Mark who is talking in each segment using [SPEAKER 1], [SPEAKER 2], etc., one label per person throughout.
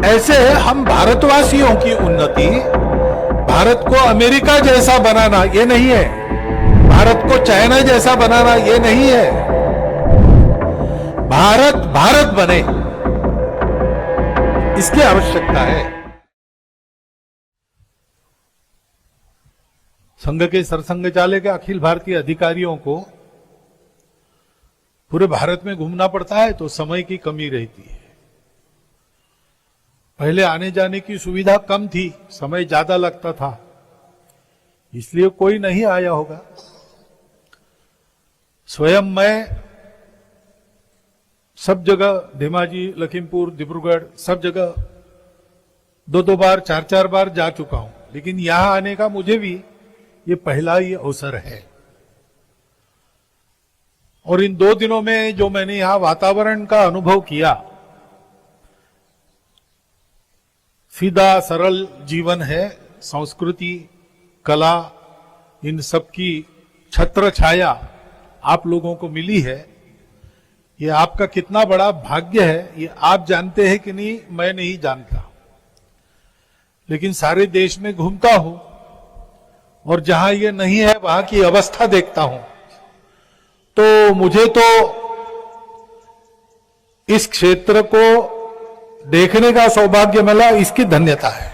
[SPEAKER 1] ऐसे हम भारतवासियों की उन्नति, भारत को अमेरिका जैसा बनाना ये नहीं है, भारत को चाइना जैसा बनाना ये नहीं है। भारत भारत बने, इसकी आवश्यकता है। संघ के सरसंघचालय के अखिल भारतीय अधिकारियों को पूरे भारत में घूमना पड़ता है तो समय की कमी रहती है। पहले आने जाने की सुविधा कम थी, समय ज्यादा लगता था, इसलिए कोई नहीं आया होगा। स्वयं मैं सब जगह, धेमाजी, लखीमपुर, डिब्रूगढ़, सब जगह 2-2 बार, 4-4 बार जा चुका हूं, लेकिन यहां आने का मुझे भी ये पहला ही अवसर है। और इन 2 दिनों में जो मैंने यहां वातावरण का अनुभव किया, सीधा सरल जीवन है, संस्कृति, कला, इन सब की छत्र छाया आप लोगों को मिली है। ये आपका कितना बड़ा भाग्य है, ये आप जानते हैं कि नहीं, मैं नहीं जानता। लेकिन सारे देश में घूमता हूं और जहां ये नहीं है वहां की अवस्था देखता हूं, तो मुझे तो इस क्षेत्र को देखने का सौभाग्य मिला, इसकी धन्यता है।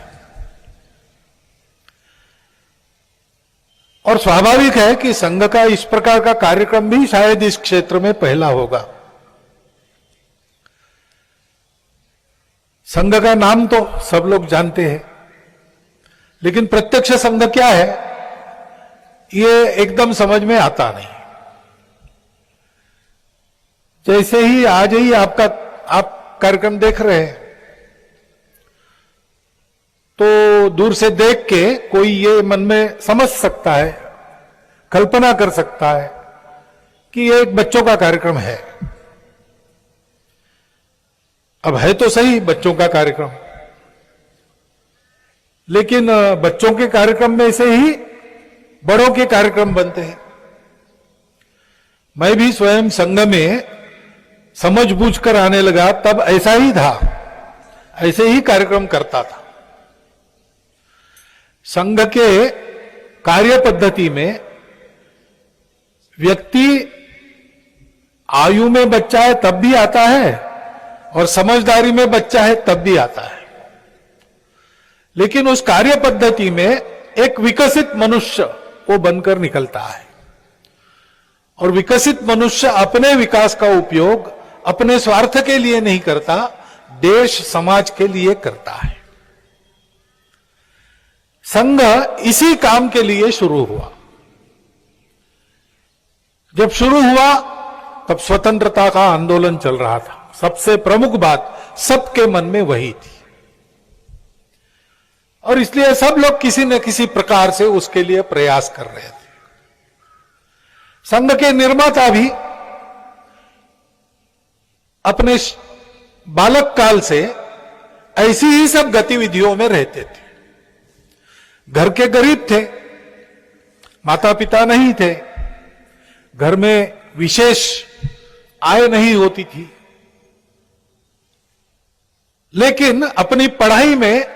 [SPEAKER 1] और स्वाभाविक है कि संघ का इस प्रकार का कार्यक्रम भी शायद इस क्षेत्र में पहला होगा। संघ का नाम तो सब लोग जानते हैं, लेकिन प्रत्यक्ष संघ क्या है ये एकदम समझ में आता नहीं। जैसे ही आज ही आप कार्यक्रम देख रहे हैं, तो दूर से देख के कोई ये मन में समझ सकता है, कल्पना कर सकता है कि ये एक बच्चों का कार्यक्रम है। अब है तो सही बच्चों का कार्यक्रम, लेकिन बच्चों के कार्यक्रम में से ही बड़ों के कार्यक्रम बनते हैं। मैं भी स्वयं संघ में समझ बूझ कर आने लगा तब ऐसा ही था, ऐसे ही कार्यक्रम करता था। संघ के कार्य पद्धति में व्यक्ति आयु में बच्चा है तब भी आता है और समझदारी में बच्चा है तब भी आता है, लेकिन उस कार्य पद्धति में एक विकसित मनुष्य वो बनकर निकलता है। और विकसित मनुष्य अपने विकास का उपयोग अपने स्वार्थ के लिए नहीं करता, देश समाज के लिए करता है। संघ इसी काम के लिए शुरू हुआ। जब शुरू हुआ तब स्वतंत्रता का आंदोलन चल रहा था। सबसे प्रमुख बात सबके मन में वही थी, और इसलिए सब लोग किसी न किसी प्रकार से उसके लिए प्रयास कर रहे थे। संघ के निर्माता भी अपने बालक काल से ऐसी ही सब गतिविधियों में रहते थे। घर के गरीब थे, माता पिता नहीं थे, घर में विशेष आय नहीं होती थी, लेकिन अपनी पढ़ाई में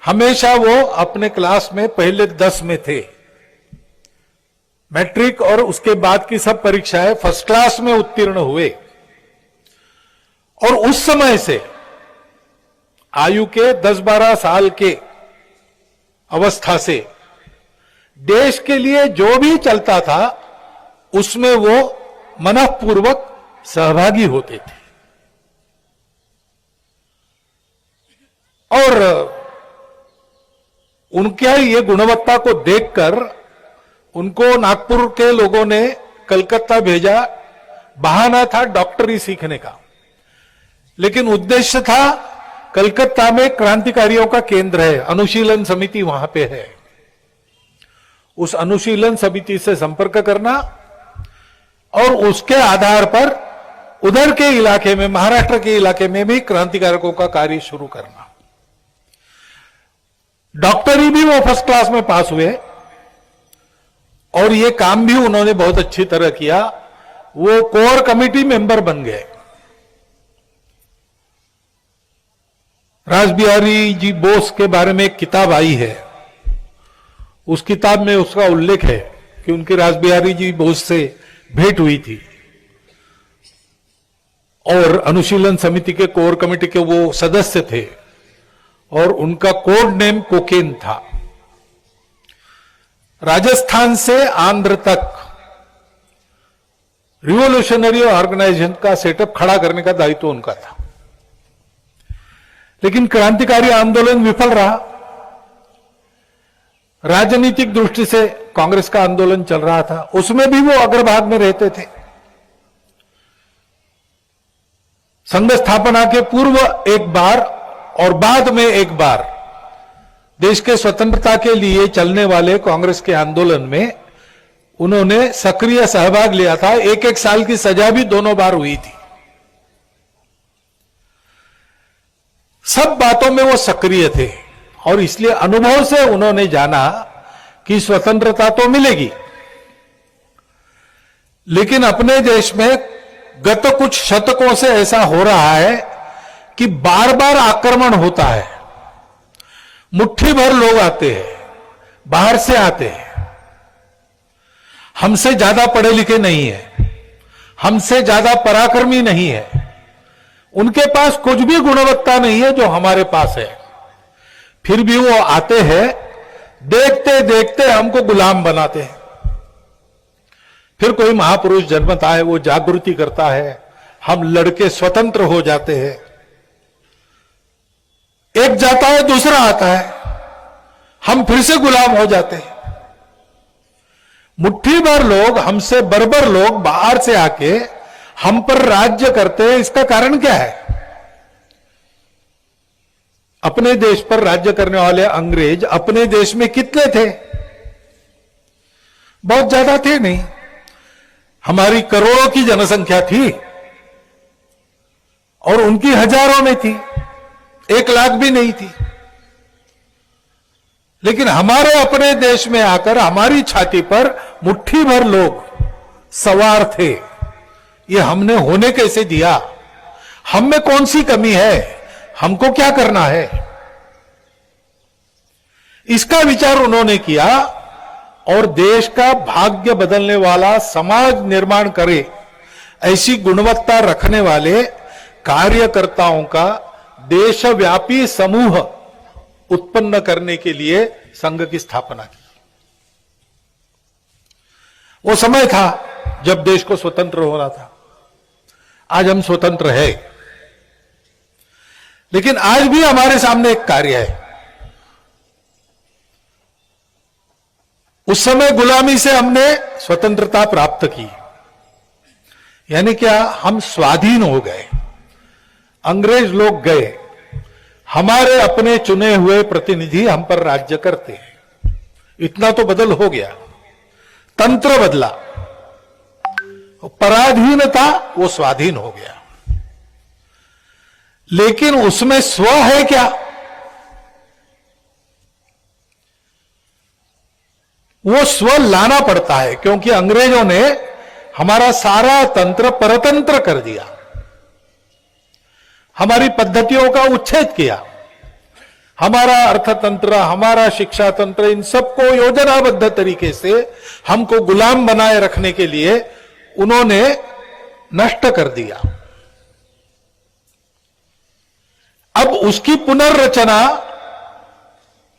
[SPEAKER 1] हमेशा वो अपने क्लास में पहले 10 में थे। मैट्रिक और उसके बाद की सब परीक्षाएं फर्स्ट क्लास में उत्तीर्ण हुए। और उस समय से आयु के 10-12 साल के अवस्था से देश के लिए जो भी चलता था उसमें वो मनःपूर्वक सहभागी होते थे। और उनके ये गुणवत्ता को देखकर उनको नागपुर के लोगों ने कलकत्ता भेजा। बहाना था डॉक्टरी सीखने का, लेकिन उद्देश्य था कलकत्ता में क्रांतिकारियों का केंद्र है, अनुशीलन समिति वहां पे है। उस अनुशीलन समिति से संपर्क करना और उसके आधार पर उधर के इलाके में, महाराष्ट्र के इलाके में भी क्रांतिकारकों का कार्य शुरू करना। डॉक्टरी भी वो फर्स्ट क्लास में पास हुए और ये काम भी उन्होंने बहुत अच्छी तरह किया। वो कोर कमेटी मेंबर बन गए। रासबिहारी जी बोस के बारे में एक किताब आई है। उस किताब में उसका उल्लेख है कि उनकी रासबिहारी जी बोस से भेंट हुई थी और अनुशीलन समिति के कोर कमेटी के वो सदस्य थे और उनका कोड नेम कोकेन था। राजस्थान से आंध्र तक रिवोल्यूशनरी ऑर्गेनाइजेशन का सेटअप खड़ा करने का दायित्व उनका था, लेकिन क्रांतिकारी आंदोलन विफल रहा। राजनीतिक दृष्टि से कांग्रेस का आंदोलन चल रहा था, उसमें भी वो अग्रभाग में रहते थे। संघ स्थापना के पूर्व एक बार और बाद में एक बार देश के स्वतंत्रता के लिए चलने वाले कांग्रेस के आंदोलन में उन्होंने सक्रिय सहभाग लिया था। एक एक साल की सजा भी दोनों बार हुई थी। सब बातों में वो सक्रिय थे और इसलिए अनुभव से उन्होंने जाना कि स्वतंत्रता तो मिलेगी, लेकिन अपने देश में गत कुछ शतकों से ऐसा हो रहा है कि बार बार आक्रमण होता है। मुट्ठी भर लोग आते हैं, बाहर से आते हैं, हमसे ज्यादा पढ़े लिखे नहीं है, हमसे ज्यादा पराक्रमी नहीं है, उनके पास कुछ भी गुणवत्ता नहीं है जो हमारे पास है, फिर भी वो आते हैं, देखते देखते हमको गुलाम बनाते हैं। फिर कोई महापुरुष जन्मता है, वो जागृति करता है, हम लड़के स्वतंत्र हो जाते हैं। एक जाता है, दूसरा आता है, हम फिर से गुलाम हो जाते हैं। मुट्ठी भर लोग, हमसे बर्बर लोग बाहर से आके हम पर राज्य करते हैं। इसका कारण क्या है? अपने देश पर राज्य करने वाले अंग्रेज अपने देश में कितने थे? बहुत ज्यादा थे नहीं। हमारी करोड़ों की जनसंख्या थी और उनकी हजारों में थी, 1 लाख भी नहीं थी। लेकिन हमारे अपने देश में आकर हमारी छाती पर मुट्ठी भर लोग सवार थे। ये हमने होने कैसे दिया? हम में कौन सी कमी है? हमको क्या करना है? इसका विचार उन्होंने किया और देश का भाग्य बदलने वाला समाज निर्माण करे, ऐसी गुणवत्ता रखने वाले कार्यकर्ताओं का देशव्यापी समूह उत्पन्न करने के लिए संघ की स्थापना की। वो समय था जब देश को स्वतंत्र होना था। आज हम स्वतंत्र है, लेकिन आज भी हमारे सामने एक कार्य है। उस समय गुलामी से हमने स्वतंत्रता प्राप्त की, यानी क्या, हम स्वाधीन हो गए। अंग्रेज लोग गए, हमारे अपने चुने हुए प्रतिनिधि हम पर राज्य करते हैं। इतना तो बदल हो गया, तंत्र बदला, पराधीनता वो स्वाधीन हो गया। लेकिन उसमें स्व है क्या? वो स्व लाना पड़ता है, क्योंकि अंग्रेजों ने हमारा सारा तंत्र परतंत्र कर दिया, हमारी पद्धतियों का उच्छेद किया। हमारा अर्थतंत्र, हमारा शिक्षा तंत्र, इन सबको योजनाबद्ध तरीके से हमको गुलाम बनाए रखने के लिए उन्होंने नष्ट कर दिया। अब उसकी पुनर्रचना,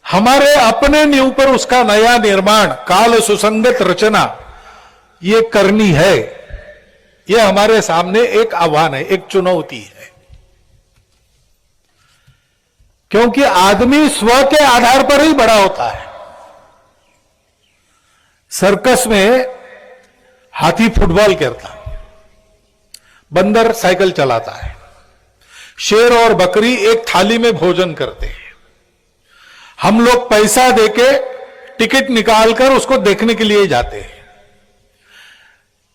[SPEAKER 1] हमारे अपने नींव पर उसका नया निर्माण, काल सुसंगत रचना ये करनी है। ये हमारे सामने एक आह्वान है, एक चुनौती है। क्योंकि आदमी स्व के आधार पर ही बड़ा होता है। सर्कस में हाथी फुटबॉल खेलता है, बंदर साइकिल चलाता है, शेर और बकरी एक थाली में भोजन करते हैं। हम लोग पैसा देके टिकट निकालकर उसको देखने के लिए जाते हैं।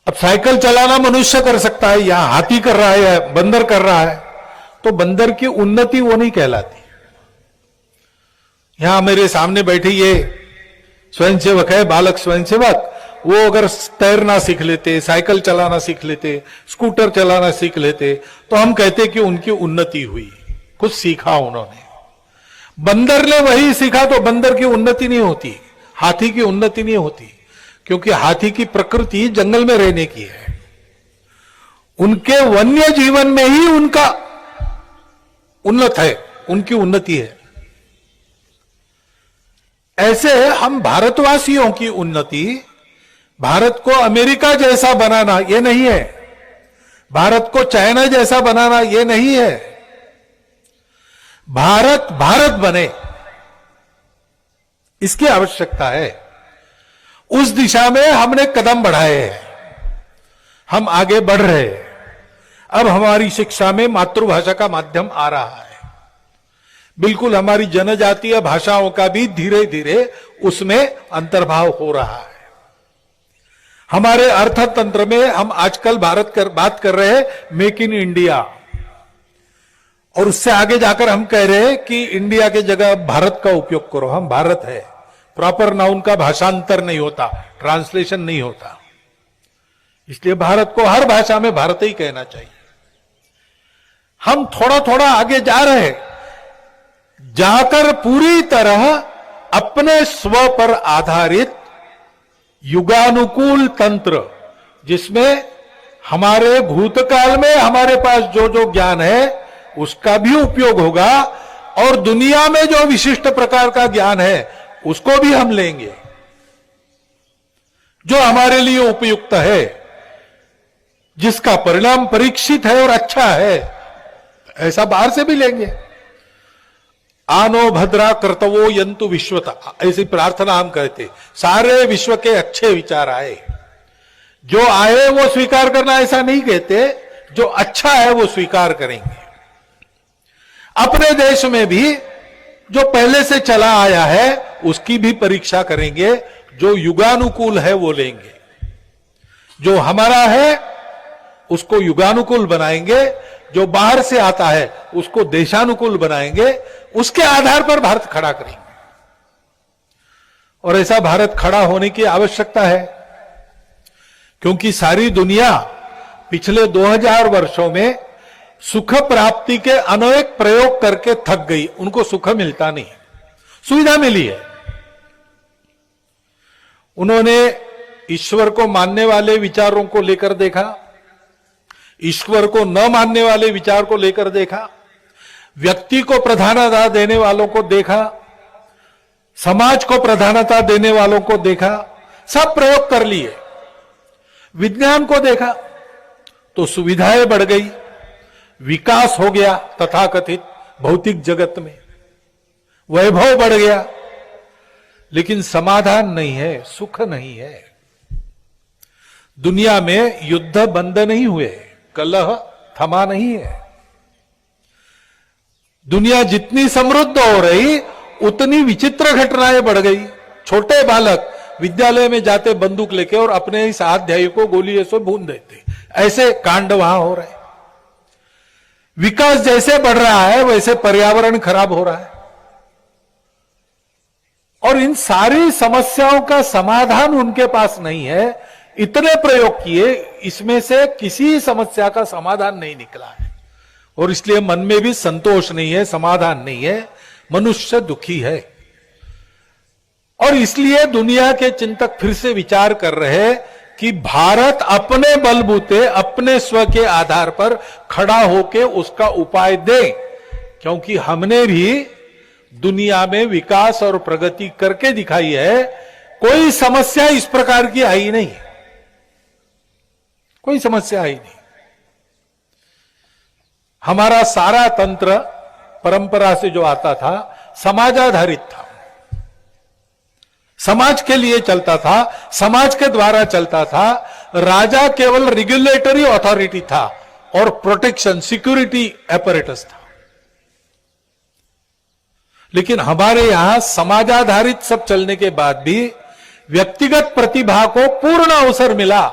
[SPEAKER 1] अब साइकिल चलाना मनुष्य कर सकता है, या हाथी कर रहा है या बंदर कर रहा है, तो बंदर की उन्नति वो नहीं कहलाती। यहां मेरे सामने बैठी ये स्वयंसेवक है, बालक स्वयंसेवक, वो अगर तैरना सीख लेते, साइकिल चलाना सीख लेते, स्कूटर चलाना सीख लेते, तो हम कहते कि उनकी उन्नति हुई। कुछ सीखा उन्होंने। बंदर ने वही सीखा तो बंदर की उन्नति नहीं होती, हाथी की उन्नति नहीं होती, क्योंकि हाथी की प्रकृति जंगल में रहने की है। उनके वन्य जीवन में ही उनका उन्नत है, उनकी उन्नति है। ऐसे हम भारतवासियों की उन्नति, भारत को अमेरिका जैसा बनाना यह नहीं है, भारत को चाइना जैसा बनाना यह नहीं है। भारत भारत बने, इसकी आवश्यकता है। उस दिशा में हमने कदम बढ़ाए हैं, हम आगे बढ़ रहे हैं। अब हमारी शिक्षा में मातृभाषा का माध्यम आ रहा है। बिल्कुल हमारी जनजातीय भाषाओं का भी धीरे धीरे उसमें अंतर्भाव हो रहा है। हमारे अर्थतंत्र में हम आजकल बात कर रहे हैं मेक इन इंडिया, और उससे आगे जाकर हम कह रहे हैं कि इंडिया के जगह भारत का उपयोग करो। हम भारत है, प्रॉपर नाउन का भाषांतर नहीं होता, ट्रांसलेशन नहीं होता, इसलिए भारत को हर भाषा में भारत ही कहना चाहिए। हम थोड़ा थोड़ा आगे जा रहे हैं, जाकर पूरी तरह अपने स्व पर आधारित युगानुकूल तंत्र, जिसमें हमारे भूतकाल में हमारे पास जो जो ज्ञान है उसका भी उपयोग होगा, और दुनिया में जो विशिष्ट प्रकार का ज्ञान है उसको भी हम लेंगे, जो हमारे लिए उपयुक्त है, जिसका परिणाम परीक्षित है और अच्छा है, ऐसा बाहर से भी लेंगे। आनो भद्रा कर्तवो यंतु विश्वता, ऐसी प्रार्थना हम कहते, सारे विश्व के अच्छे विचार आए। जो आए वो स्वीकार करना ऐसा नहीं कहते, जो अच्छा है वो स्वीकार करेंगे। अपने देश में भी जो पहले से चला आया है उसकी भी परीक्षा करेंगे, जो युगानुकूल है वो लेंगे, जो हमारा है उसको युगानुकूल बनाएंगे, जो बाहर से आता है उसको देशानुकूल बनाएंगे, उसके आधार पर भारत खड़ा करेंगे। और ऐसा भारत खड़ा होने की आवश्यकता है, क्योंकि सारी दुनिया पिछले 2000 वर्षों में सुख प्राप्ति के अनेक प्रयोग करके थक गई। उनको सुख मिलता नहीं, सुविधा मिली है। उन्होंने ईश्वर को मानने वाले विचारों को लेकर देखा, ईश्वर को न मानने वाले विचार को लेकर देखा, व्यक्ति को प्रधानता देने वालों को देखा, समाज को प्रधानता देने वालों को देखा, सब प्रयोग कर लिए। विज्ञान को देखा तो सुविधाएं बढ़ गई, विकास हो गया, तथाकथित भौतिक जगत में वैभव बढ़ गया, लेकिन समाधान नहीं है, सुख नहीं है। दुनिया में युद्ध बंद नहीं हुए, कलह थमा नहीं है। दुनिया जितनी समृद्ध हो रही उतनी विचित्र घटनाएं बढ़ गई। छोटे बालक विद्यालय में जाते बंदूक लेके और अपने ही स्वाध्यायी को गोली से भून देते, ऐसे कांड वहां हो रहे। विकास जैसे बढ़ रहा है वैसे पर्यावरण खराब हो रहा है, और इन सारी समस्याओं का समाधान उनके पास नहीं है। इतने प्रयोग किए, इसमें से किसी समस्या का समाधान नहीं निकला है, और इसलिए मन में भी संतोष नहीं है, समाधान नहीं है, मनुष्य दुखी है। और इसलिए दुनिया के चिंतक फिर से विचार कर रहे हैं कि भारत अपने बलबूते, अपने स्व के आधार पर खड़ा होकर उसका उपाय दे, क्योंकि हमने भी दुनिया में विकास और प्रगति करके दिखाई है। कोई समस्या इस प्रकार की आई नहीं, कोई समस्या आई नहीं। हमारा सारा तंत्र परंपरा से जो आता था समाजाधारित था, समाज के लिए चलता था, समाज के द्वारा चलता था। राजा केवल रेगुलेटरी अथॉरिटी था और प्रोटेक्शन, सिक्योरिटी एपरेटस था। लेकिन हमारे यहां समाजाधारित सब चलने के बाद भी व्यक्तिगत प्रतिभा को पूर्ण अवसर मिला,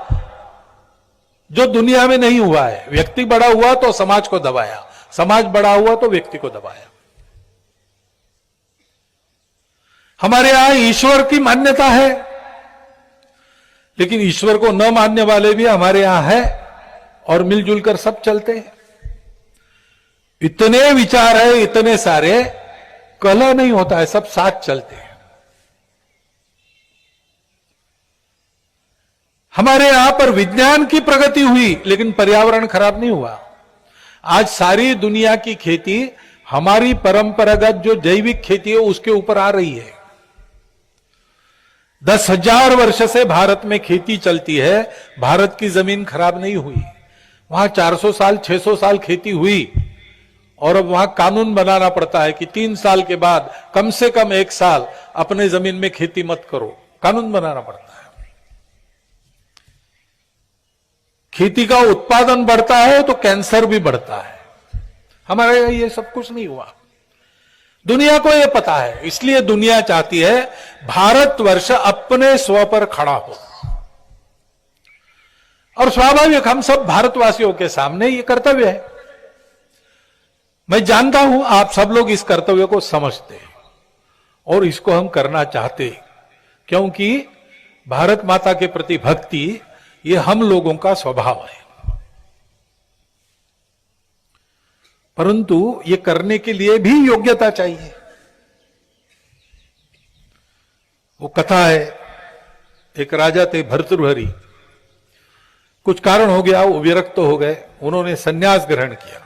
[SPEAKER 1] जो दुनिया में नहीं हुआ है। व्यक्ति बड़ा हुआ तो समाज को दबाया, समाज बड़ा हुआ तो व्यक्ति को दबाया। हमारे यहां ईश्वर की मान्यता है, लेकिन ईश्वर को न मानने वाले भी हमारे यहां है, और मिलजुल कर सब चलते हैं। इतने विचार है, इतने सारे, कलह नहीं होता है, सब साथ चलते हैं। हमारे यहां पर विज्ञान की प्रगति हुई लेकिन पर्यावरण खराब नहीं हुआ। आज सारी दुनिया की खेती हमारी परंपरागत जो जैविक खेती है उसके ऊपर आ रही है। 10,000 वर्ष से भारत में खेती चलती है, भारत की जमीन खराब नहीं हुई। वहां 400 साल 600 साल खेती हुई और अब वहां कानून बनाना पड़ता है कि 3 साल के बाद कम से कम 1 साल अपने जमीन में खेती मत करो, कानून बनाना पड़ता है। खेती का उत्पादन बढ़ता है तो कैंसर भी बढ़ता है। हमारे यहाँ ये सब कुछ नहीं हुआ। दुनिया को ये पता है, इसलिए दुनिया चाहती है भारतवर्ष अपने स्व पर खड़ा हो। और स्वाभाविक हम सब भारतवासियों के सामने ये कर्तव्य है। मैं जानता हूं आप सब लोग इस कर्तव्य को समझते हैं और इसको हम करना चाहते, क्योंकि भारत माता के प्रति भक्ति ये हम लोगों का स्वभाव है। परंतु ये करने के लिए भी योग्यता चाहिए। वो कथा है, एक राजा थे भर्तृहरि, कुछ कारण हो गया वो विरक्त हो गए, उन्होंने संन्यास ग्रहण किया।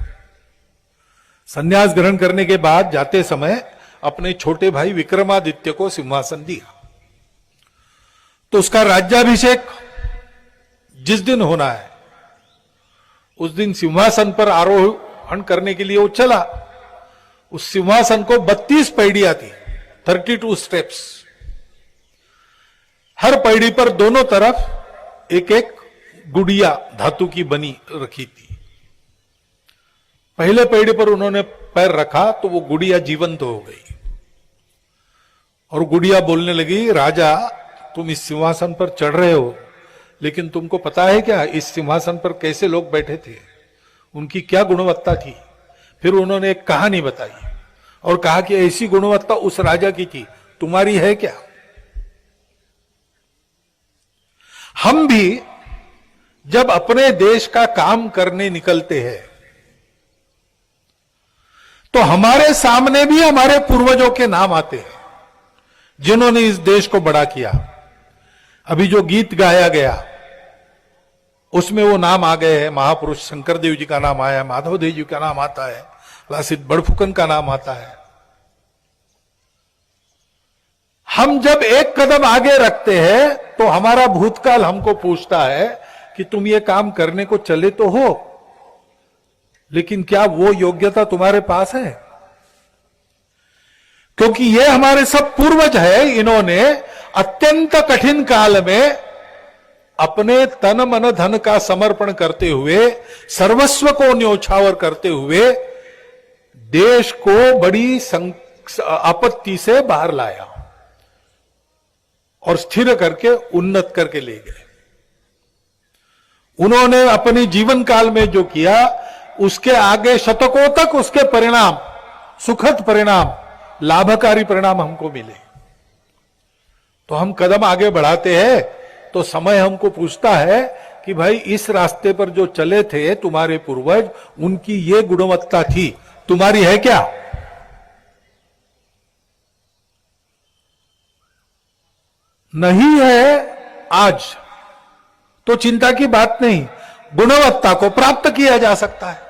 [SPEAKER 1] संन्यास ग्रहण करने के बाद जाते समय अपने छोटे भाई विक्रमादित्य को सिंहासन दिया। तो उसका राज्याभिषेक जिस दिन होना है उस दिन सिंहासन पर आरोहण करने के लिए वो चला। उस सिंहासन को 32 पैड़ियां थी, 32 स्टेप्स। हर पैड़ी पर दोनों तरफ एक एक गुड़िया धातु की बनी रखी थी। पहले पैड़ी पर उन्होंने पैर रखा तो वो गुड़िया जीवंत हो गई और गुड़िया बोलने लगी, राजा तुम इस सिंहासन पर चढ़ रहे हो, लेकिन तुमको पता है क्या इस सिंहासन पर कैसे लोग बैठे थे, उनकी क्या गुणवत्ता थी। फिर उन्होंने एक कहानी बताई और कहा कि ऐसी गुणवत्ता उस राजा की थी, तुम्हारी है क्या। हम भी जब अपने देश का काम करने निकलते हैं तो हमारे सामने भी हमारे पूर्वजों के नाम आते हैं जिन्होंने इस देश को बड़ा किया। अभी जो गीत गाया गया उसमें वो नाम आ गए हैं। महापुरुष शंकर देव जी का नाम आया, माधव देव जी का नाम आता है, लासित बड़फुकन का नाम आता है। हम जब एक कदम आगे रखते हैं तो हमारा भूतकाल हमको पूछता है कि तुम ये काम करने को चले तो हो, लेकिन क्या वो योग्यता तुम्हारे पास है। क्योंकि ये हमारे सब पूर्वज है, इन्होंने अत्यंत कठिन काल में अपने तन मन धन का समर्पण करते हुए, सर्वस्व को न्योछावर करते हुए देश को बड़ी आपत्ति से बाहर लाया और स्थिर करके उन्नत करके ले गए। उन्होंने अपनी जीवन काल में जो किया उसके आगे शतकों तक उसके परिणाम, सुखद परिणाम, लाभकारी परिणाम हमको मिले। तो हम कदम आगे बढ़ाते हैं तो समय हमको पूछता है कि भाई इस रास्ते पर जो चले थे तुम्हारे पूर्वज, उनकी ये गुणवत्ता थी, तुम्हारी है क्या। नहीं है आज तो चिंता की बात नहीं, गुणवत्ता को प्राप्त किया जा सकता है।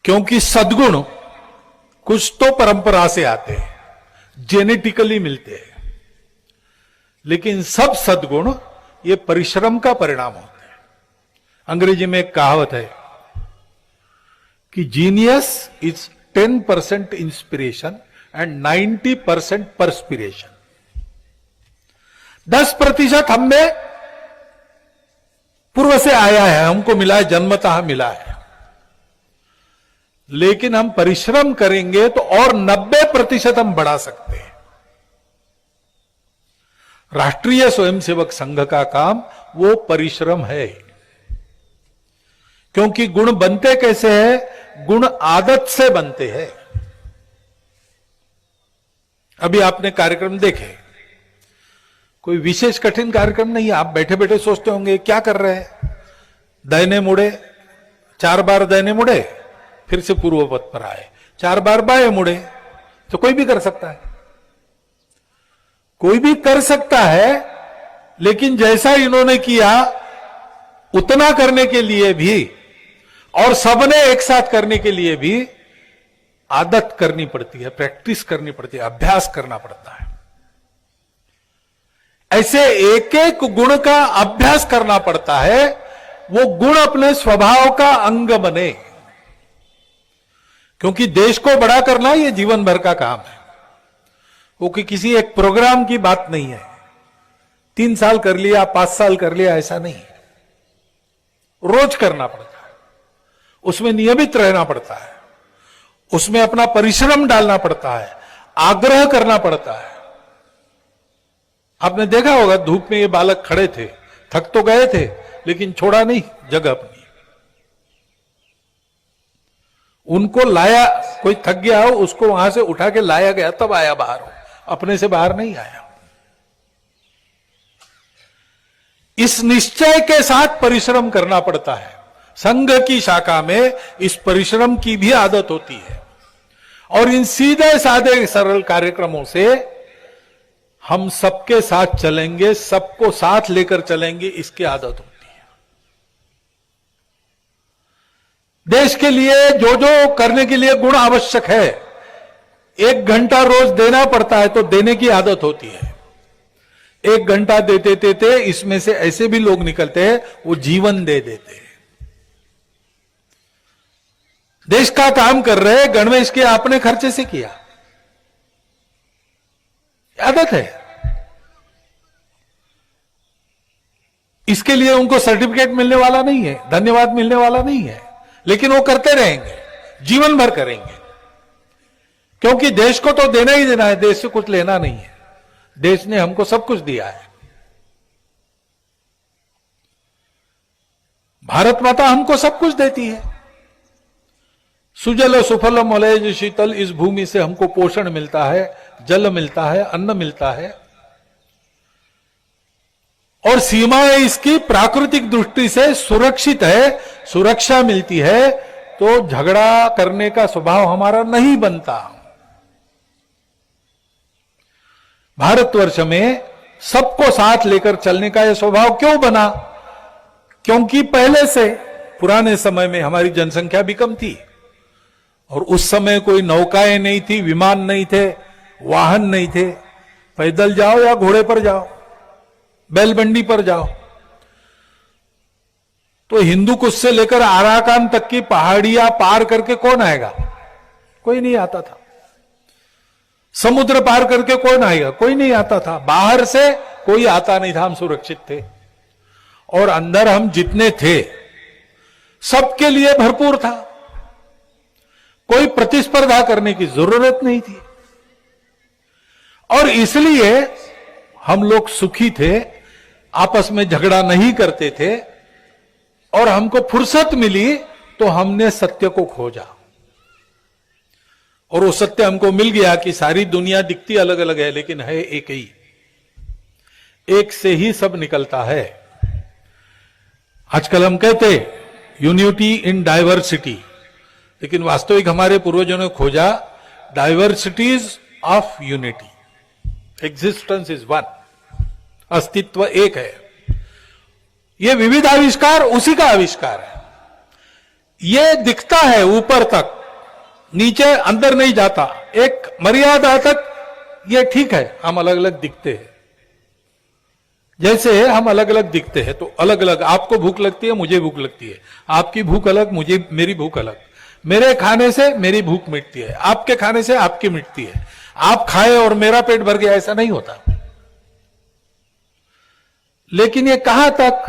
[SPEAKER 1] क्योंकि सद्गुण कुछ तो परंपरा से आते हैं, जेनेटिकली मिलते हैं, लेकिन सब सद्गुण ये परिश्रम का परिणाम होते हैं। अंग्रेजी में एक कहावत है कि genius is 10% inspiration and 90% perspiration. 10% हम में पूर्व से आया है, हमको मिला है, जन्मतः मिला है, लेकिन हम परिश्रम करेंगे तो और 90% हम बढ़ा सकते हैं। राष्ट्रीय स्वयंसेवक संघ का काम वो परिश्रम है। क्योंकि गुण बनते कैसे हैं, गुण आदत से बनते हैं। अभी आपने कार्यक्रम देखे, कोई विशेष कठिन कार्यक्रम नहीं है। आप बैठे बैठे सोचते होंगे क्या कर रहे हैं, दाहिने मुड़े, 4 बार दाहिने मुड़े, फिर से पूर्व पथ पर आए, 4 बार बाएं मुड़े। तो कोई भी कर सकता है, कोई भी कर सकता है, लेकिन जैसा इन्होंने किया उतना करने के लिए भी और सबने एक साथ करने के लिए भी आदत करनी पड़ती है, प्रैक्टिस करनी पड़ती है, अभ्यास करना पड़ता है। ऐसे एक एक गुण का अभ्यास करना पड़ता है, वो गुण अपने स्वभाव का अंग बने। क्योंकि देश को बड़ा करना ये जीवन भर का काम है, वो कि किसी एक प्रोग्राम की बात नहीं है। 3 साल कर लिया, 5 साल कर लिया, ऐसा नहीं है। रोज करना पड़ता है, उसमें नियमित रहना पड़ता है, उसमें अपना परिश्रम डालना पड़ता है, आग्रह करना पड़ता है। आपने देखा होगा, धूप में ये बालक खड़े थे, थक तो गए थे लेकिन छोड़ा नहीं जगह अपनी। उनको लाया, कोई थक गया हो उसको वहां से उठा के लाया गया, तब आया बाहर, हो अपने से बाहर नहीं आया। इस निश्चय के साथ परिश्रम करना पड़ता है। संघ की शाखा में इस परिश्रम की भी आदत होती है, और इन सीधे साधे सरल कार्यक्रमों से हम सबके साथ चलेंगे, सबको साथ लेकर चलेंगे, इसकी आदत होती है। देश के लिए जो जो करने के लिए गुण आवश्यक है, 1 घंटा रोज देना पड़ता है तो देने की आदत होती है। 1 घंटा देते देते इसमें से ऐसे भी लोग निकलते हैं वो जीवन दे देते हैं। देश का काम कर रहे, गणवेश के अपने खर्चे से किया, आदत है। इसके लिए उनको सर्टिफिकेट मिलने वाला नहीं है, धन्यवाद मिलने वाला नहीं है, लेकिन वो करते रहेंगे, जीवन भर करेंगे। क्योंकि देश को तो देना ही देना है, देश से कुछ लेना नहीं है। देश ने हमको सब कुछ दिया है। भारत माता हमको सब कुछ देती है। सुजल सुफल मलयज शीतल, इस भूमि से हमको पोषण मिलता है, जल मिलता है, अन्न मिलता है, और सीमाएं इसकी प्राकृतिक दृष्टि से सुरक्षित है, सुरक्षा मिलती है। तो झगड़ा करने का स्वभाव हमारा नहीं बनता। भारतवर्ष में सबको साथ लेकर चलने का यह स्वभाव क्यों बना? क्योंकि पहले से पुराने समय में हमारी जनसंख्या भी कम थी, और उस समय कोई नौकाएं नहीं थी, विमान नहीं थे, वाहन नहीं थे। पैदल जाओ या घोड़े पर जाओ, बैलबंडी पर जाओ। तो हिंदू कुश से लेकर आराकान तक की पहाड़ियां पार करके कौन आएगा? कोई नहीं आता था। समुद्र पार करके कौन आएगा? कोई नहीं आता था। बाहर से कोई आता नहीं था, हम सुरक्षित थे। और अंदर हम जितने थे सबके लिए भरपूर था, कोई प्रतिस्पर्धा करने की जरूरत नहीं थी, और इसलिए हम लोग सुखी थे, आपस में झगड़ा नहीं करते थे। और हमको फुर्सत मिली तो हमने सत्य को खोजा, और वो सत्य हमको मिल गया कि सारी दुनिया दिखती अलग अलग है, लेकिन है एक ही, एक से ही सब निकलता है। आजकल हम कहते यूनिटी इन डाइवर्सिटी, लेकिन वास्तविक हमारे पूर्वजों ने खोजा diversities of unity. Existence is one, अस्तित्व एक है। यह विविध आविष्कार उसी का आविष्कार है। यह दिखता है ऊपर तक, नीचे अंदर नहीं जाता। एक मर्यादा तक ये ठीक है, हम अलग अलग दिखते हैं। जैसे हम अलग अलग दिखते हैं तो अलग अलग, आपको भूख लगती है, मुझे भूख लगती है, आपकी भूख अलग, मेरी भूख अलग। मेरे खाने से मेरी भूख मिटती है, आपके खाने से आपकी मिटती है। आप खाए और मेरा पेट भर गया, ऐसा नहीं होता। लेकिन ये कहां तक?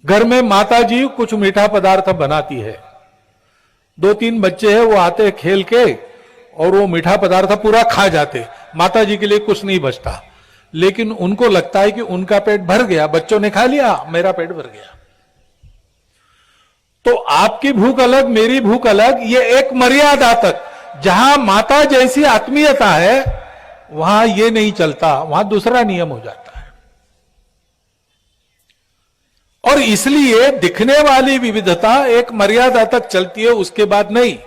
[SPEAKER 1] घर में माता जी कुछ मीठा पदार्थ बनाती है, 2-3 बच्चे हैं, वो आते खेल के और वो मीठा पदार्थ पूरा खा जाते, माता जी के लिए कुछ नहीं बचता। लेकिन उनको लगता है कि उनका पेट भर गया, बच्चों ने खा लिया, मेरा पेट भर गया। तो आपकी भूख अलग, मेरी भूख अलग, ये एक मर्यादा तक। जहां माता जैसी आत्मीयता है वहां ये नहीं चलता, वहां दूसरा नियम हो जाता है। और इसलिए दिखने वाली विविधता एक मर्यादा तक चलती है, उसके बाद नहीं।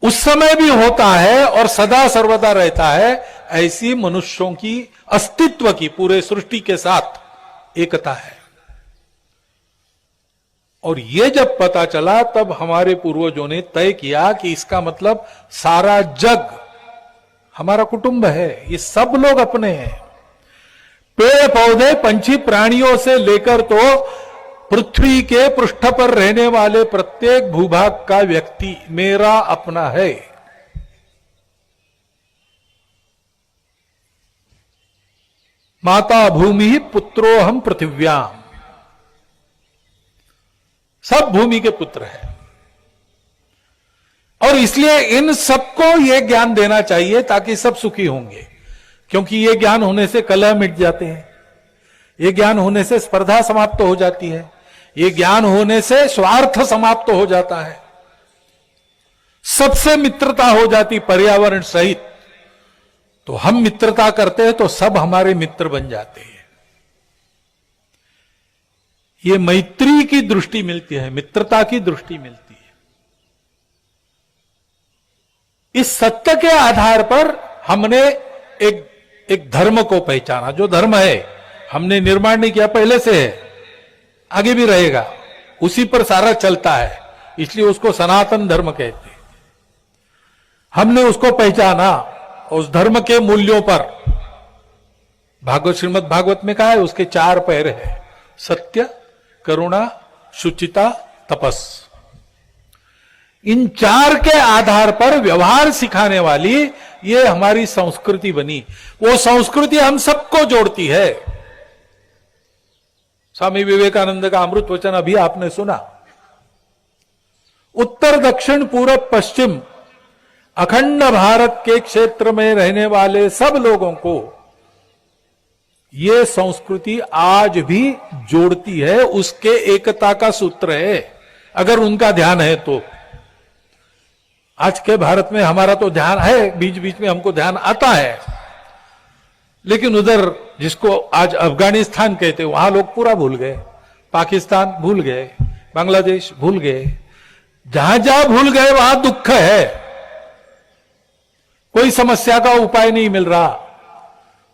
[SPEAKER 1] उस समय भी होता है और सदा सर्वदा रहता है। ऐसी मनुष्यों की अस्तित्व की पूरे सृष्टि के साथ एकता है। और यह जब पता चला तब हमारे पूर्वजों ने तय किया कि इसका मतलब सारा जग हमारा कुटुंब है, ये सब लोग अपने हैं। पेड़ पौधे पंछी प्राणियों से लेकर तो पृथ्वी के पृष्ठ पर रहने वाले प्रत्येक भूभाग का व्यक्ति मेरा अपना है। माता भूमि पुत्रो हम पृथिव्याम, सब भूमि के पुत्र हैं। और इसलिए इन सबको यह ज्ञान देना चाहिए ताकि सब सुखी होंगे, क्योंकि यह ज्ञान होने से कलह मिट जाते हैं, यह ज्ञान होने से स्पर्धा समाप्त हो जाती है, यह ज्ञान होने से स्वार्थ समाप्त हो जाता है, सबसे मित्रता हो जाती पर्यावरण सहित। तो हम मित्रता करते हैं तो सब हमारे मित्र बन जाते हैं। ये मैत्री की दृष्टि मिलती है, मित्रता की दृष्टि मिलती है। इस सत्य के आधार पर हमने एक धर्म को पहचाना। जो धर्म है हमने निर्माण नहीं किया, पहले से है, आगे भी रहेगा, उसी पर सारा चलता है, इसलिए उसको सनातन धर्म कहते हैं। हमने उसको पहचाना, उस धर्म के मूल्यों पर भागवत श्रीमद् भागवत में कहा है, उसके 4 पैर है, सत्य, करुणा, शुचिता, तपस। इन 4 के आधार पर व्यवहार सिखाने वाली ये हमारी संस्कृति बनी। वो संस्कृति हम सबको जोड़ती है। स्वामी विवेकानंद का अमृत वचन अभी आपने सुना। उत्तर दक्षिण पूरब पश्चिम अखंड भारत के क्षेत्र में रहने वाले सब लोगों को यह संस्कृति आज भी जोड़ती है, उसके एकता का सूत्र है, अगर उनका ध्यान है तो। आज के भारत में हमारा तो ध्यान है, बीच बीच में हमको ध्यान आता है, लेकिन उधर जिसको आज अफगानिस्तान कहते वहां लोग पूरा भूल गए, पाकिस्तान भूल गए, बांग्लादेश भूल गए। जहां जहां भूल गए वहां दुख है, कोई समस्या का उपाय नहीं मिल रहा।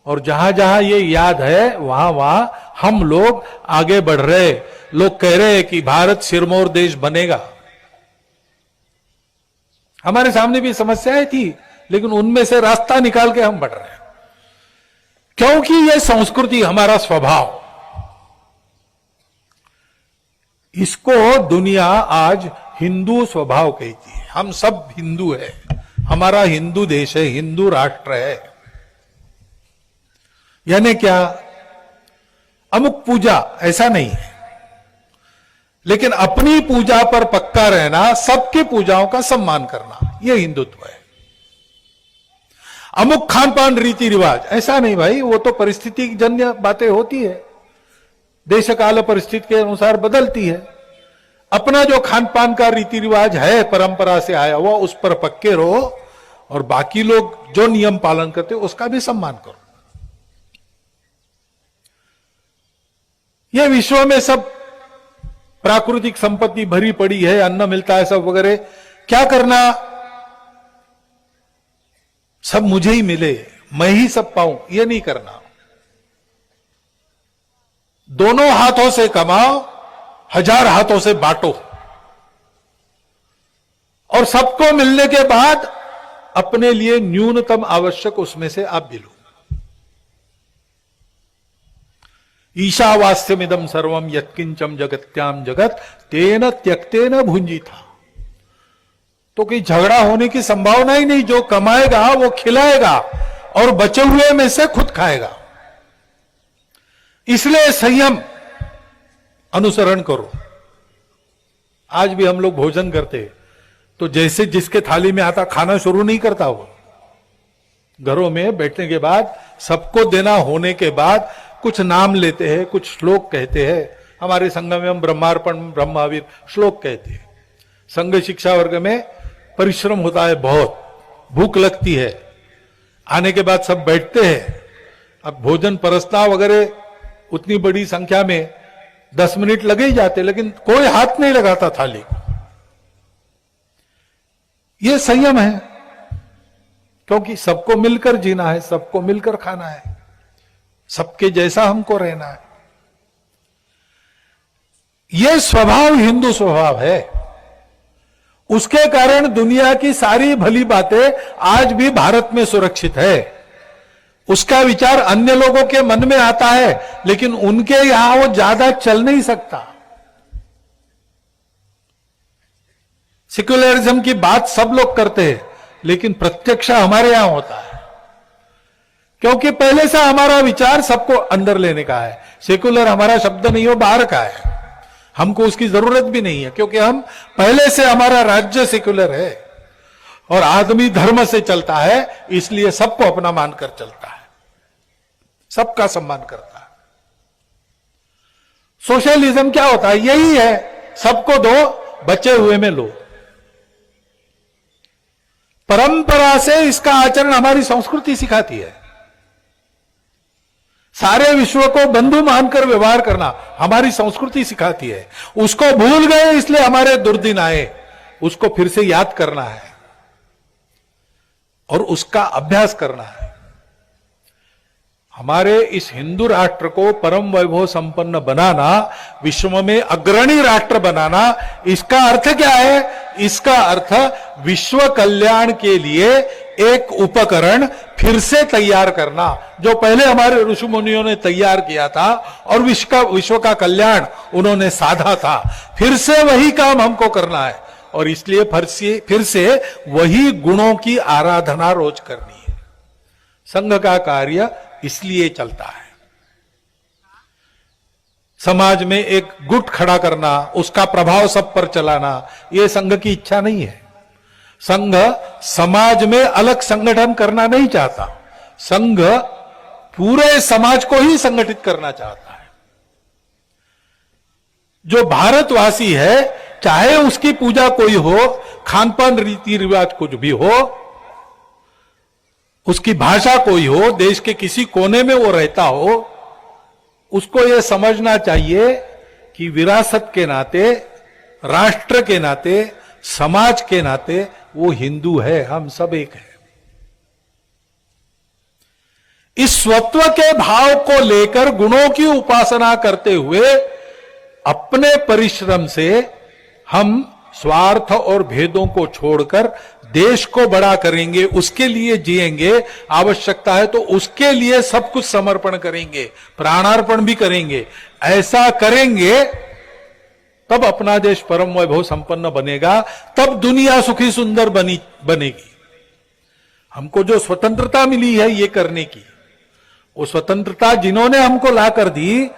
[SPEAKER 1] और जहां जहां ये याद है वहां वहां हम लोग आगे बढ़ रहे। लोग कह रहे हैं कि भारत सिरमौर देश बनेगा। हमारे सामने भी समस्याएं थी, लेकिन उनमें से रास्ता निकाल के हम बढ़ रहे हैं, क्योंकि यह संस्कृति हमारा स्वभाव, इसको दुनिया आज हिंदू स्वभाव कहती है। हम सब हिंदू है, हमारा हिंदू देश है, हिंदू राष्ट्र है। यानी क्या? अमुक पूजा ऐसा नहीं है, लेकिन अपनी पूजा पर पक्का रहना, सबकी पूजाओं का सम्मान करना, यह हिंदुत्व है। अमुक खान पान रीति रिवाज ऐसा नहीं भाई, वो तो परिस्थिति जन्य बातें होती है, देश काल परिस्थिति के अनुसार बदलती है। अपना जो खान पान का रीति रिवाज है, परंपरा से आया हुआ, उस पर पक्के रहो, और बाकी लोग जो नियम पालन करते उसका भी सम्मान करो। यह विश्व में सब प्राकृतिक संपत्ति भरी पड़ी है, अन्न मिलता है सब वगैरह, क्या करना? सब मुझे ही मिले, मैं ही सब पाऊं, यह नहीं करना। दोनों हाथों से कमाओ, 1000 हाथों से बांटो, और सबको मिलने के बाद अपने लिए न्यूनतम आवश्यक उसमें से आप भी लो। ईशावास्यमिदं सर्वम यत्किंचम जगत्याम जगत तेन त्यक्तेन भुंजिता। तो कोई झगड़ा होने की संभावना ही नहीं। जो कमाएगा वो खिलाएगा और बचे हुए में से खुद खाएगा। इसलिए संयम अनुसरण करो। आज भी हम लोग भोजन करते तो जैसे जिसके थाली में आता खाना शुरू नहीं करता, वो घरों में बैठने के बाद सबको देना होने के बाद कुछ नाम लेते हैं, कुछ श्लोक कहते हैं। हमारे संघ में हम ब्रह्मार्पण ब्रह्मावीर श्लोक कहते हैं। संघ शिक्षा वर्ग में परिश्रम होता है, बहुत भूख लगती है, आने के बाद सब बैठते हैं। अब भोजन परसना वगैरह उतनी बड़ी संख्या में 10 मिनट लगे ही जाते, लेकिन कोई हाथ नहीं लगाता थाली को। यह संयम है, क्योंकि सबको मिलकर जीना है, सबको मिलकर खाना है, सबके जैसा हमको रहना है। यह स्वभाव हिंदू स्वभाव है। उसके कारण दुनिया की सारी भली बातें आज भी भारत में सुरक्षित है। उसका विचार अन्य लोगों के मन में आता है, लेकिन उनके यहां वो ज्यादा चल नहीं सकता। सेक्युलरिज्म की बात सब लोग करते हैं, लेकिन प्रत्यक्ष हमारे यहां होता है, क्योंकि पहले से हमारा विचार सबको अंदर लेने का है। सेक्युलर हमारा शब्द नहीं हो, बाहर का है, हमको उसकी जरूरत भी नहीं है, क्योंकि हम पहले से हमारा राज्य सेक्युलर है और आदमी धर्म से चलता है, इसलिए सबको अपना मानकर चलता है, सबका सम्मान करता है। सोशलिज्म क्या होता है? यही है, सबको दो, बचे हुए में लो। परंपरा से इसका आचरण हमारी संस्कृति सिखाती है। सारे विश्व को बंधु मानकर व्यवहार करना हमारी संस्कृति सिखाती है। उसको भूल गए, इसलिए हमारे दुर्दिन आए। उसको फिर से याद करना है और उसका अभ्यास करना है। हमारे इस हिंदू राष्ट्र को परम वैभव संपन्न बनाना, विश्व में अग्रणी राष्ट्र बनाना, इसका अर्थ क्या है? इसका अर्थ विश्व कल्याण के लिए एक उपकरण फिर से तैयार करना, जो पहले हमारे ऋषि मुनियों ने तैयार किया था और विश्व का कल्याण उन्होंने साधा था। फिर से वही काम हमको करना है और इसलिए फिर से वही गुणों की आराधना रोज करनी है। संघ का कार्य इसलिए चलता है। समाज में एक गुट खड़ा करना, उसका प्रभाव सब पर चलाना, यह संघ की इच्छा नहीं है। संघ समाज में अलग संगठन करना नहीं चाहता। संघ पूरे समाज को ही संगठित करना चाहता है। जो भारतवासी है, चाहे उसकी पूजा कोई हो, खान-पान रीति रिवाज कुछ भी हो, उसकी भाषा कोई हो, देश के किसी कोने में वो रहता हो, उसको यह समझना चाहिए कि विरासत के नाते, राष्ट्र के नाते, समाज के नाते वो हिंदू है, हम सब एक है। इस स्वत्व के भाव को लेकर गुणों की उपासना करते हुए अपने परिश्रम से हम स्वार्थ और भेदों को छोड़कर देश को बड़ा करेंगे, उसके लिए जिएंगे, आवश्यकता है तो उसके लिए सब कुछ समर्पण करेंगे, प्राणार्पण भी करेंगे। ऐसा करेंगे तब अपना देश परम वैभव संपन्न बनेगा, तब दुनिया सुखी सुंदर बनेगी। हमको जो स्वतंत्रता मिली है ये करने की, वो स्वतंत्रता जिन्होंने हमको ला कर दी,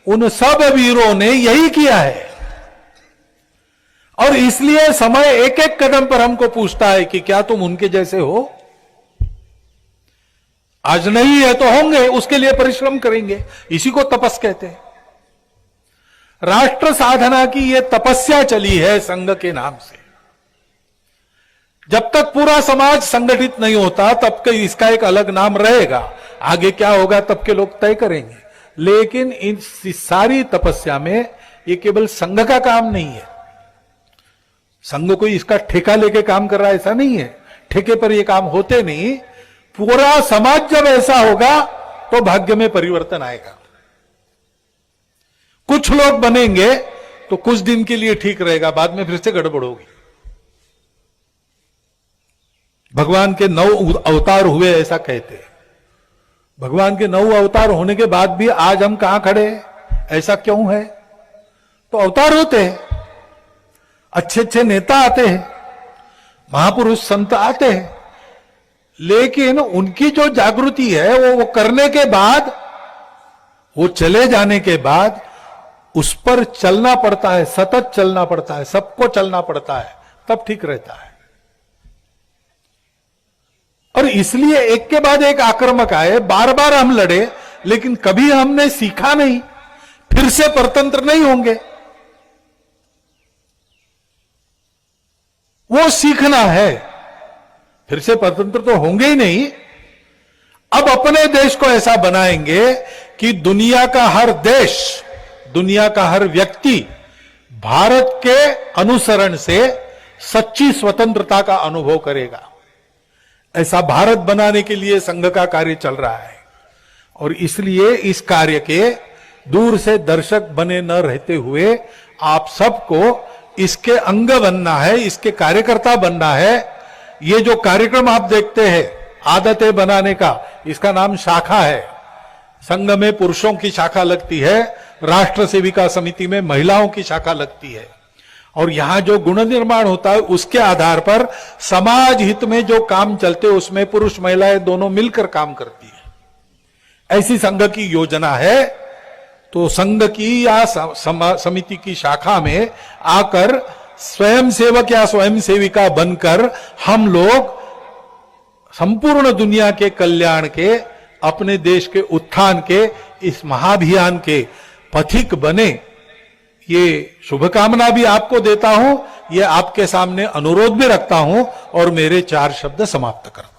[SPEAKER 1] उन सब वीरों ने यही किया है। और इसलिए समय एक एक कदम पर हमको पूछता है कि क्या तुम उनके जैसे हो? आज नहीं है तो होंगे, उसके लिए परिश्रम करेंगे। इसी को तपस कहते हैं। राष्ट्र साधना की यह तपस्या चली है संघ के नाम से। जब तक पूरा समाज संगठित नहीं होता तब तक इसका एक अलग नाम रहेगा। आगे क्या होगा तब के लोग तय करेंगे। लेकिन इन सारी तपस्या में ये केवल संघ का काम नहीं है। संघ कोई इसका ठेका लेके काम कर रहा है ऐसा नहीं है। ठेके पर ये काम होते नहीं। पूरा समाज जब ऐसा होगा तो भाग्य में परिवर्तन आएगा। कुछ लोग बनेंगे तो कुछ दिन के लिए ठीक रहेगा, बाद में फिर से गड़बड़ होगी। भगवान के 9 अवतार हुए ऐसा कहते हैं। भगवान के 9 अवतार होने के बाद भी आज हम कहां खड़े हैं? ऐसा क्यों है? तो अवतार होते हैं, अच्छे अच्छे नेता आते हैं, महापुरुष संत आते हैं, लेकिन उनकी जो जागृति है वो करने के बाद, वो चले जाने के बाद उस पर चलना पड़ता है, सतत चलना पड़ता है, सबको चलना पड़ता है, तब ठीक रहता है। और इसलिए एक के बाद एक आक्रमक आए, बार बार हम लड़े, लेकिन कभी हमने सीखा नहीं, फिर से परतंत्र नहीं होंगे। वो सीखना है, फिर से परतंत्र तो होंगे ही नहीं। अब अपने देश को ऐसा बनाएंगे कि दुनिया का हर देश दुनिया का हर व्यक्ति भारत के अनुसरण से सच्ची स्वतंत्रता का अनुभव करेगा। ऐसा भारत बनाने के लिए संघ का कार्य चल रहा है और इसलिए इस कार्य के दूर से दर्शक बने न रहते हुए आप सबको इसके अंग बनना है, इसके कार्यकर्ता बनना है। ये जो कार्यक्रम आप देखते हैं आदतें बनाने का, इसका नाम शाखा है। संघ में पुरुषों की शाखा लगती है, राष्ट्र सेविका समिति में महिलाओं की शाखा लगती है और यहां जो गुण निर्माण होता है उसके आधार पर समाज हित में जो काम चलते उसमें पुरुष महिलाएं दोनों मिलकर काम करती है। ऐसी संघ की योजना है। तो संघ की या समिति की शाखा में आकर स्वयं सेवक या स्वयं सेविका बनकर हम लोग संपूर्ण दुनिया के कल्याण के, अपने देश के उत्थान के इस महाअभियान के पथिक बने, ये शुभकामना भी आपको देता हूं, ये आपके सामने अनुरोध भी रखता हूं और मेरे 4 शब्द समाप्त करता हूं।